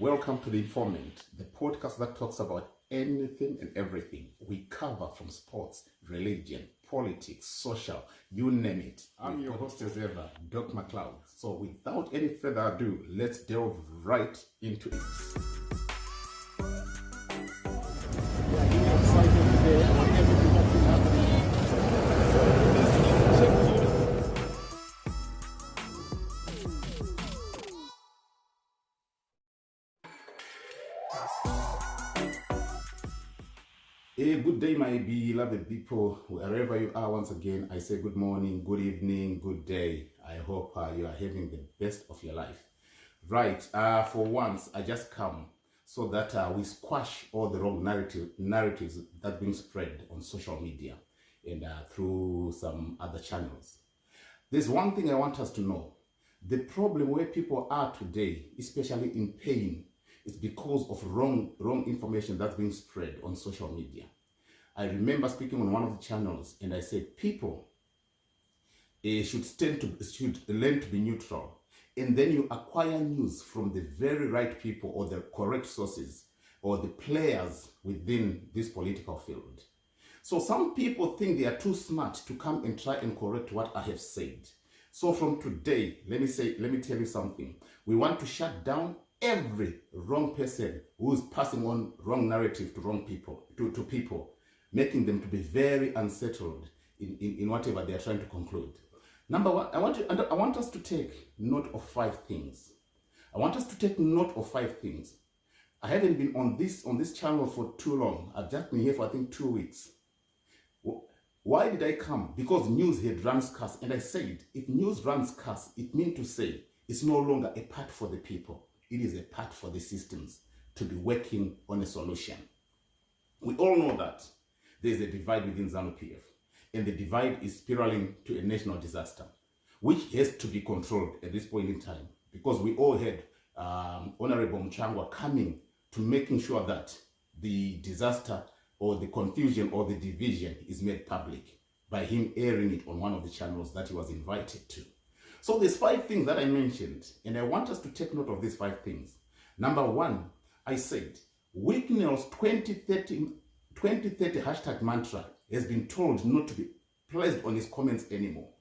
Welcome to The Informant, the podcast that talks about anything and everything. We cover from sports, religion, politics, social, you name it. I'm your host as ever, Doc McLeod. So without any further ado, let's delve right into it. A good day, my beloved people, wherever you are. Once again, I say good morning, good evening, good day. I hope you are having the best of your life. Right, for once, I just come so that we squash all the wrong narratives that being spread on social media and through some other channels. There's one thing I want us to know. The problem where people are today, especially in pain, it's because of wrong information that's being spread on social media. I remember speaking on one of the channels and I said people should learn to be neutral, and then you acquire news from the very right people or the correct sources or the players within this political field. So some people think they are too smart to come and try and correct what I have said. So from today, let me tell you something. We want to shut down every wrong person who is passing on wrong narrative to wrong people, to people, making them to be very unsettled in whatever they are trying to conclude. Number one, I want us to take note of 5 things. I want us to take note of 5 things. I haven't been on this channel for too long. I've just been here for I think 2 weeks. Why did I come? Because news had run scarce, and I said if news runs scarce, it means to say it's no longer a part for the people. It is a part for the systems to be working on a solution. We all know that there is a divide within Zanu-PF, and the divide is spiraling to a national disaster, which has to be controlled at this point in time, because we all had Honorable Mutsvangwa coming to making sure that the disaster or the confusion or the division is made public by him airing it on one of the channels that he was invited to. So there's 5 things that I mentioned, and I want us to take note of these 5 things. Number 1, I said, Wicknell's 2030 hashtag mantra has been told not to be placed on his comments anymore.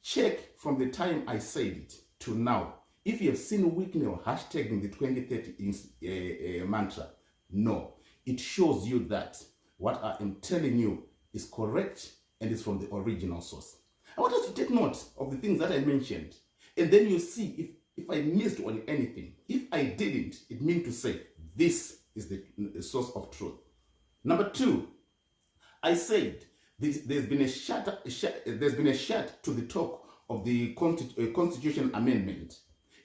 Check from the time I said it to now. If you have seen Wicknell hashtagging the 2030 mantra, no. It shows you that what I am telling you is correct and is from the original source. I want us to take note of the things that I mentioned, and then you see if I missed on anything. If I didn't, it means to say this is the source of truth. Number 2, I said there's been a shut to the talk of the constitution amendment,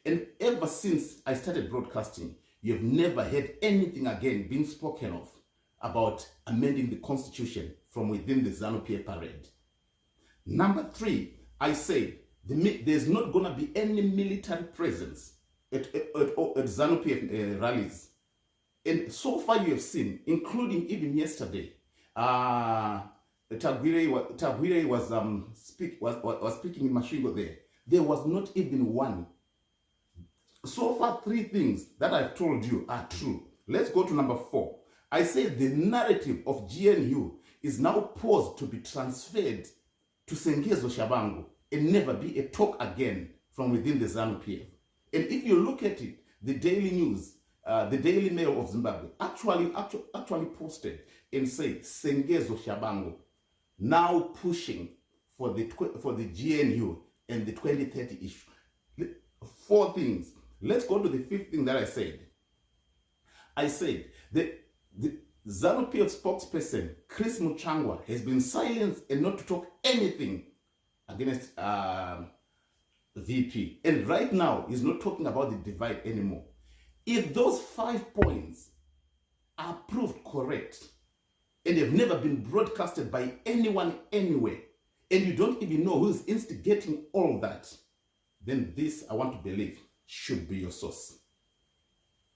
and ever since I started broadcasting, you have never heard anything again being spoken of about amending the constitution from within the Zanu-PF parade. Number 3, I said there's not going to be any military presence at Zanu-PF rallies. And so far you have seen, including even yesterday, Tagwire was speaking in Mashingo there. There was not even one. So far 3 things that I've told you are true. Let's go to number 4. I said the narrative of GNU is now poised to be transferred to Tshabangu and never be a talk again from within the Zanu-PF. And if you look at it, the Daily News, the Daily Mail of Zimbabwe actually posted and say Tshabangu now pushing for the GNU and the 2030 issue. 4 things. Let's go to the 5th thing that I said. I said the Zanu-PF spokesperson, Hon Mutsvangwa, has been silenced and not to talk anything against VP. And right now, he's not talking about the divide anymore. If those 5 points are proved correct and have never been broadcasted by anyone anywhere, and you don't even know who's instigating all that, then this, I want to believe, should be your source.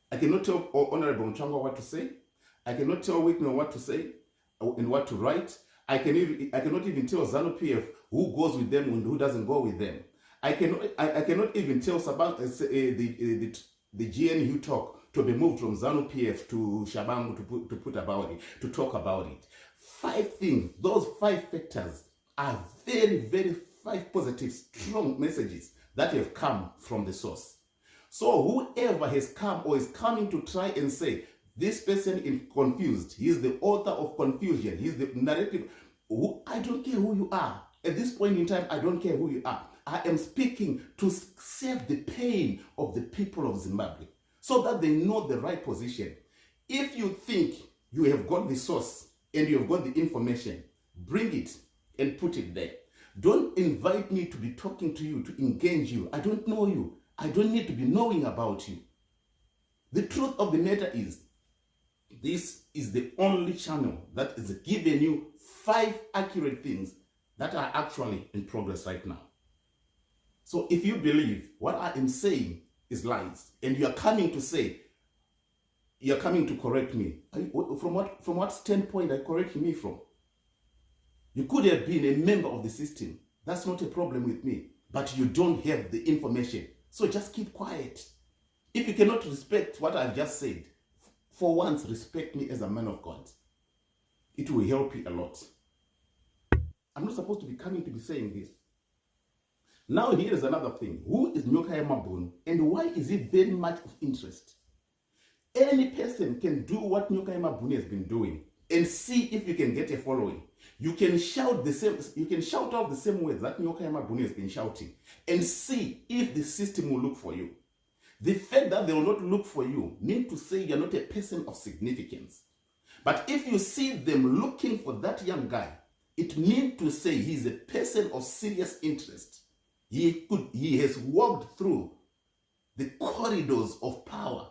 I cannot tell Honorable Mutsvangwa what to say. I cannot tell Wicknell what to say and what to write. I cannot even tell Zanu-PF who goes with them and who doesn't go with them. I cannot even tell the GNU talk to be moved from Zanu-PF to Tshabangu to put about it, to talk about it. 5 things, those 5 factors are very, very 5 positive, strong messages that have come from the source. So whoever has come or is coming to try and say, this person is confused, he is the author of confusion, he is the narrative, I don't care who you are. At this point in time, I don't care who you are. I am speaking to save the pain of the people of Zimbabwe so that they know the right position. If you think you have got the source and you have got the information, bring it and put it there. Don't invite me to be talking to you, to engage you. I don't know you. I don't need to be knowing about you. The truth of the matter is, this is the only channel that is giving you 5 accurate things that are actually in progress right now. So if you believe what I am saying is lies, and you are coming to say, you're coming to correct me, from what standpoint are you correcting me from? You could have been a member of the system. That's not a problem with me. But you don't have the information. So just keep quiet. If you cannot respect what I've just said, for once, respect me as a man of God. It will help you a lot. I'm not supposed to be coming to be saying this. Now here is another thing. Who is Nyoka Mabunu and why is he very much of interest? Any person can do what Nyoka Mabunu has been doing and see if you can get a following. You can shout out the same words that Nyoka Mabunu has been shouting and see if the system will look for you. The fact that they will not look for you means to say you're not a person of significance. But if you see them looking for that young guy, it means to say he's a person of serious interest. He has walked through the corridors of power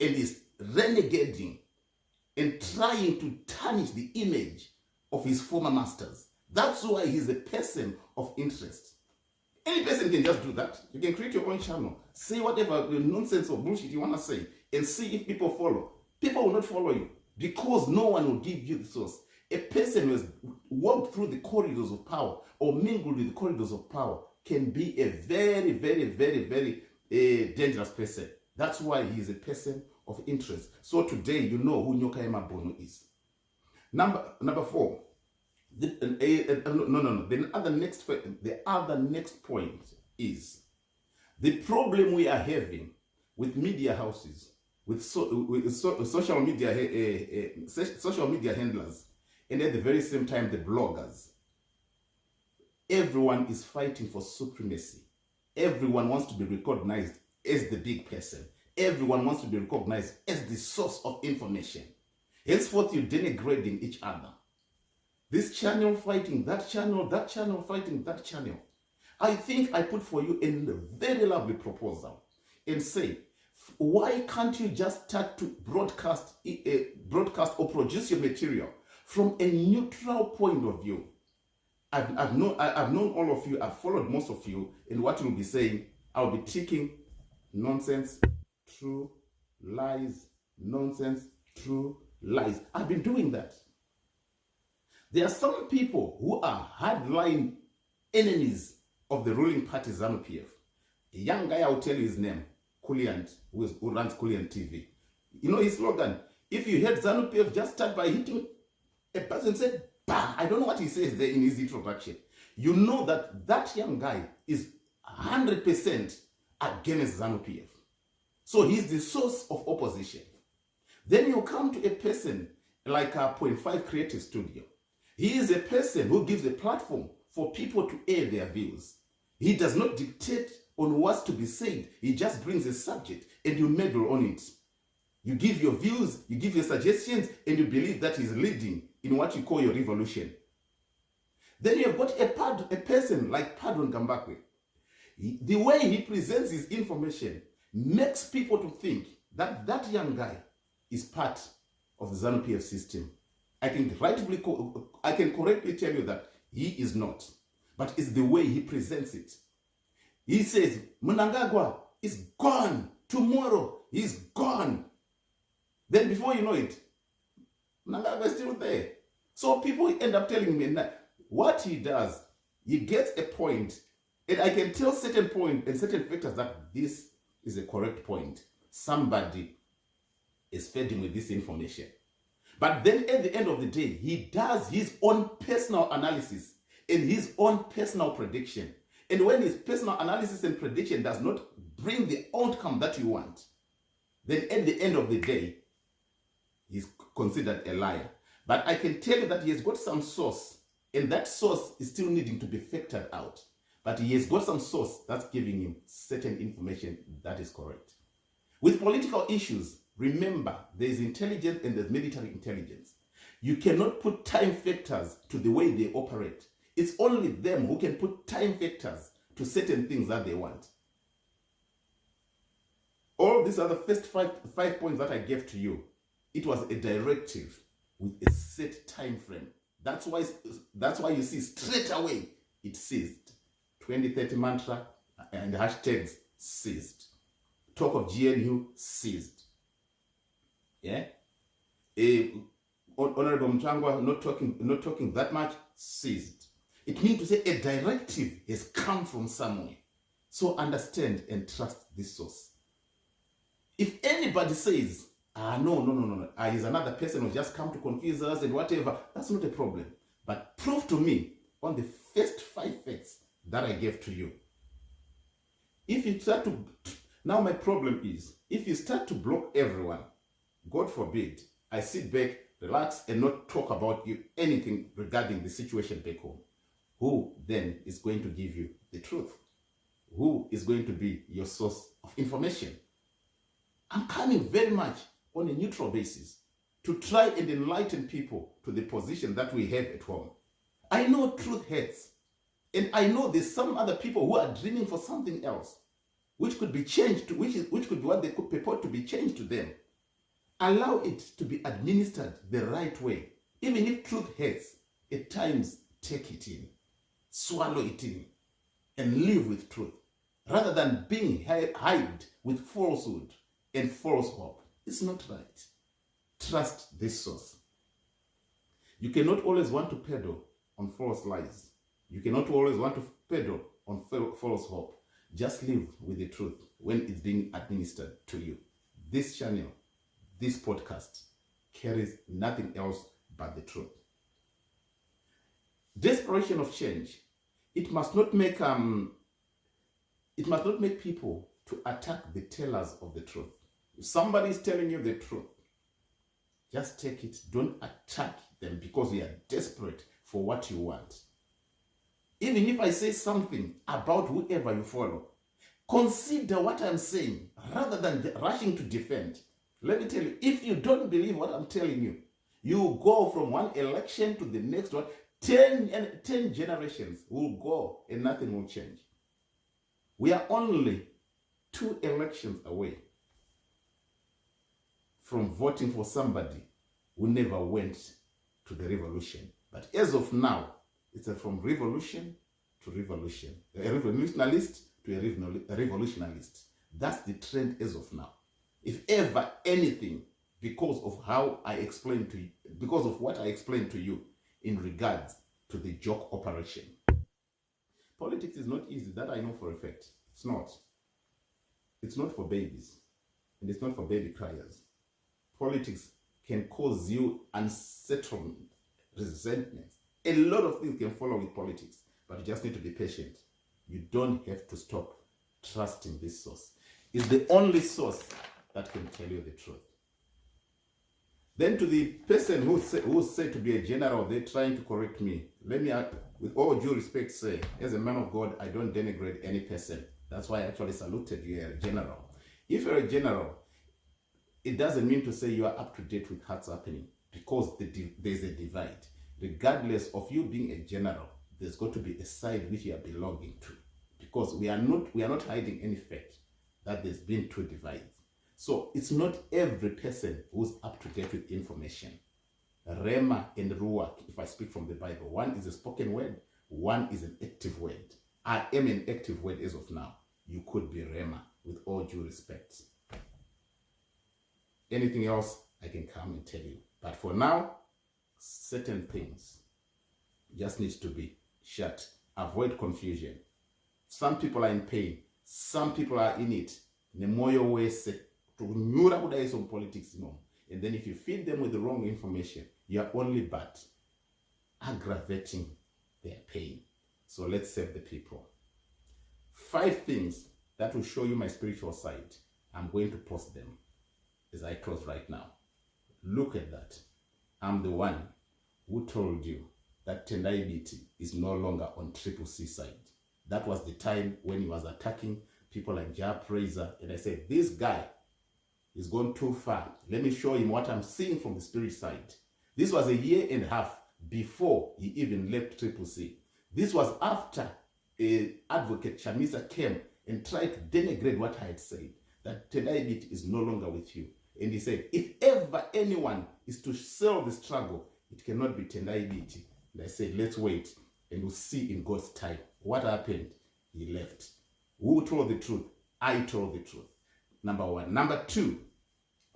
and is renegading and trying to tarnish the image of his former masters. That's why he's a person of interest. Any person can just do that. You can create your own channel, say whatever nonsense or bullshit you want to say, and see if people follow. People will not follow you because no one will give you the source. A person who has walked through the corridors of power or mingled with the corridors of power can be a very, very, very, very dangerous person. That's why he is a person of interest. So today you know who Nyoka Mabunu is. Number 4. The other next point is the problem we are having with media houses, with social media handlers, and at the very same time the bloggers. Everyone is fighting for supremacy. Everyone wants to be recognized as the big person. Everyone wants to be recognized as the source of information. Henceforth, you're denigrating each other. This channel fighting that channel fighting that channel. I think I put for you a very lovely proposal and say, why can't you just start to broadcast or produce your material from a neutral point of view? I've known all of you, I've followed most of you, and what you'll be saying, I'll be ticking nonsense, true, lies, nonsense, true, lies. I've been doing that. There are some people who are hardline enemies of the ruling party Zanu-PF. A young guy, I'll tell you his name, Kuliant, who runs Kuliant TV. You know his slogan? If you heard Zanu-PF, just start by hitting a person said, bah! I don't know what he says there in his introduction. You know that young guy is 100% against Zanu-PF. So he's the source of opposition. Then you come to a person like a 0.5 Creative Studio. He is a person who gives a platform for people to air their views. He does not dictate on what's to be said. He just brings a subject and you meddle on it. You give your views, you give your suggestions, and you believe that he's leading in what you call your revolution. Then you have got a person like Pardon Gambakwe. The way he presents his information makes people to think that that young guy is part of the Zanu-PF system. I can correctly tell you that he is not. But it's the way he presents it. He says, Mnangagwa is gone. Tomorrow, he's gone. Then before you know it, Mnangagwa is still there. So people end up telling me that what he does, he gets a point, and I can tell certain points and certain factors that this is a correct point. Somebody has fed him with this information. But then at the end of the day, he does his own personal analysis and his own personal prediction. And when his personal analysis and prediction does not bring the outcome that you want, then at the end of the day, he's considered a liar. But I can tell you that he has got some source, and that source is still needing to be factored out. But he has got some source that's giving him certain information that is correct. With political issues, remember, there is intelligence and there's military intelligence. You cannot put time factors to the way they operate. It's only them who can put time factors to certain things that they want. All these are the first five points that I gave to you. It was a directive with a set time frame. That's why you see straight away it ceased. 2030 mantra and hashtags ceased. Talk of GNU ceased. Yeah. Honorable Mutsvangwa not talking that much ceased. It means to say a directive has come from somewhere. So understand and trust this source. If anybody says, no, he's another person who just come to confuse us and whatever, that's not a problem. But prove to me on the first 5 facts that I gave to you. If you start to, now my problem is, if you start to block everyone, God forbid, I sit back, relax, and not talk about you anything regarding the situation back home. Who then is going to give you the truth? Who is going to be your source of information? I'm coming very much on a neutral basis to try and enlighten people to the position that we have at home. I know truth hurts, and I know there's some other people who are dreaming for something else, which could be changed to, which could be what they could purport to be changed to them. Allow it to be administered the right way. Even if truth hurts, at times take it in, swallow it in, and live with truth, rather than being hyped with falsehood and false hope. It's not right. Trust this source. You cannot always want to peddle on false lies. You cannot always want to peddle on false hope. Just live with the truth when it's being administered to you. This channel, this podcast, carries nothing else but the truth. Desperation of change. It must not make people to attack the tellers of the truth. If somebody is telling you the truth, just take it. Don't attack them because you are desperate for what you want. Even if I say something about whoever you follow, consider what I'm saying rather than rushing to defend. Let me tell you, if you don't believe what I'm telling you, you go from one election to the next one, 10 generations will go and nothing will change. We are only 2 elections away from voting for somebody who never went to the revolution. But as of now, it's from revolution to revolution. A revolutionalist to a revolutionalist. That's the trend as of now. If ever anything, because of how I explained to you, because of what I explained to you in regards to the joke operation. Politics is not easy, that I know for a fact. It's not. It's not for babies. And it's not for baby criers. Politics can cause you unsettlement, resentment. A lot of things can follow with politics, but you just need to be patient. You don't have to stop trusting this source. It's the only source that can tell you the truth. Then to the person who's said to be a general, they're trying to correct me. Let me, with all due respect, say, as a man of God, I don't denigrate any person. That's why I actually saluted you, a general. If you're a general, it doesn't mean to say you are up to date with what's happening, because there's a divide. Regardless of you being a general, there's got to be a side which you are belonging to, because we are not hiding any fact that there's been 2 divides. So it's not every person who's up to date with information. Rema and Ruach, if I speak from the Bible, one is a spoken word, one is an active word. I am an active word as of now. You could be Rema, with all due respect. Anything else, I can come and tell you. But for now, certain things just need to be shut. Avoid confusion. Some people are in pain. Some people are in it. Nemoyo wese nyura kudai some politics, no. And then if you feed them with the wrong information, you are only but aggravating their pain. So let's save the people. 5 things that will show you my spiritual side. I'm going to post them as I close right now. Look at that. I'm the one who told you that Tendai Biti is no longer on Triple C side. That was the time when he was attacking people like Jah Praiser. And I said, this guy is gone too far. Let me show him what I'm seeing from the spirit side. This was a year and a half before he even left Triple C. This was after Advocate Chamisa came and tried to denigrate what I had said, that Tendai Biti is no longer with you. And he said, if ever anyone is to sell the struggle, it cannot be Tendai Biti. And I said, let's wait and we'll see in God's time. What happened? He left. Who told the truth? I told the truth. Number 1. Number 2,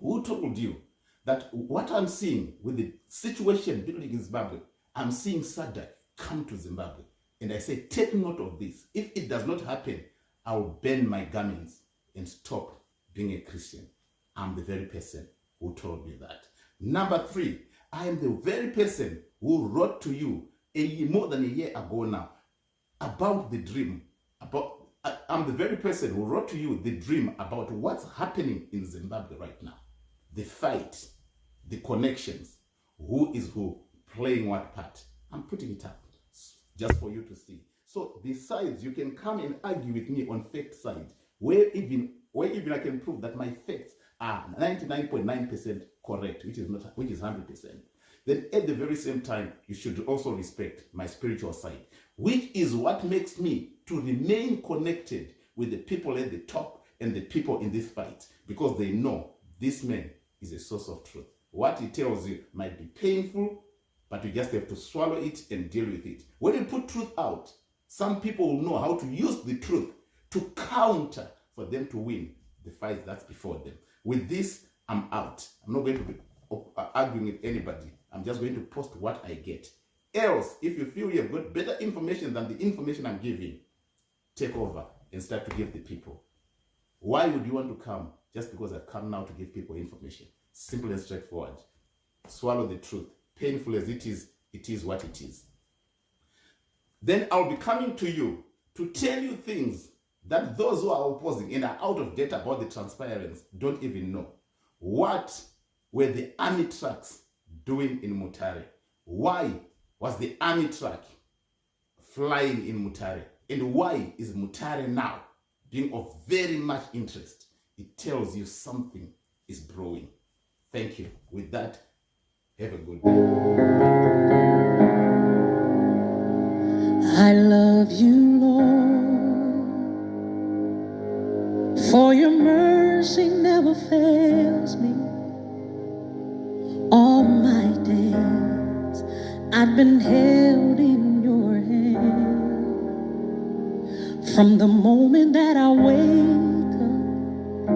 who told you that what I'm seeing with the situation building in Zimbabwe, I'm seeing SADC come to Zimbabwe. And I say, take note of this. If it does not happen, I'll burn my garments and stop being a Christian. I'm the very person who told me that. Number 3, I am the very person who wrote to you more than a year ago now about the dream. I'm the very person who wrote to you the dream about what's happening in Zimbabwe right now. The fight, the connections, who is who, playing what part. I'm putting it up just for you to see. So the sides, you can come and argue with me on fact side, where even I can prove that my facts are 99.9% correct, which is 100%. Then at the very same time, you should also respect my spiritual side, which is what makes me to remain connected with the people at the top and the people in this fight, because they know this man is a source of truth. What he tells you might be painful, but you just have to swallow it and deal with it. When you put truth out, some people will know how to use the truth to counter for them to win the fight that's before them. With this, I'm out. I'm not going to be arguing with anybody. I'm just going to post what I get. Else, if you feel you have got better information than the information I'm giving, take over and start to give the people. Why would you want to come? Just because I've come now to give people information. Simple and straightforward. Swallow the truth. Painful as it is what it is. Then I'll be coming to you to tell you things that those who are opposing and are out of date about the transparency don't even know. What were the army trucks doing in Mutare? Why was the army truck flying in Mutare? And why is Mutare now being of very much interest? It tells you something is brewing. Thank you. With that, have a good day. I love you, Lord, for your mercy never fails me. All my days I've been held in your hand. From the moment that I wake up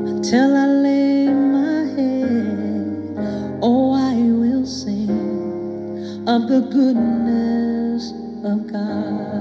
until I lay my head, oh, I will sing of the goodness of God.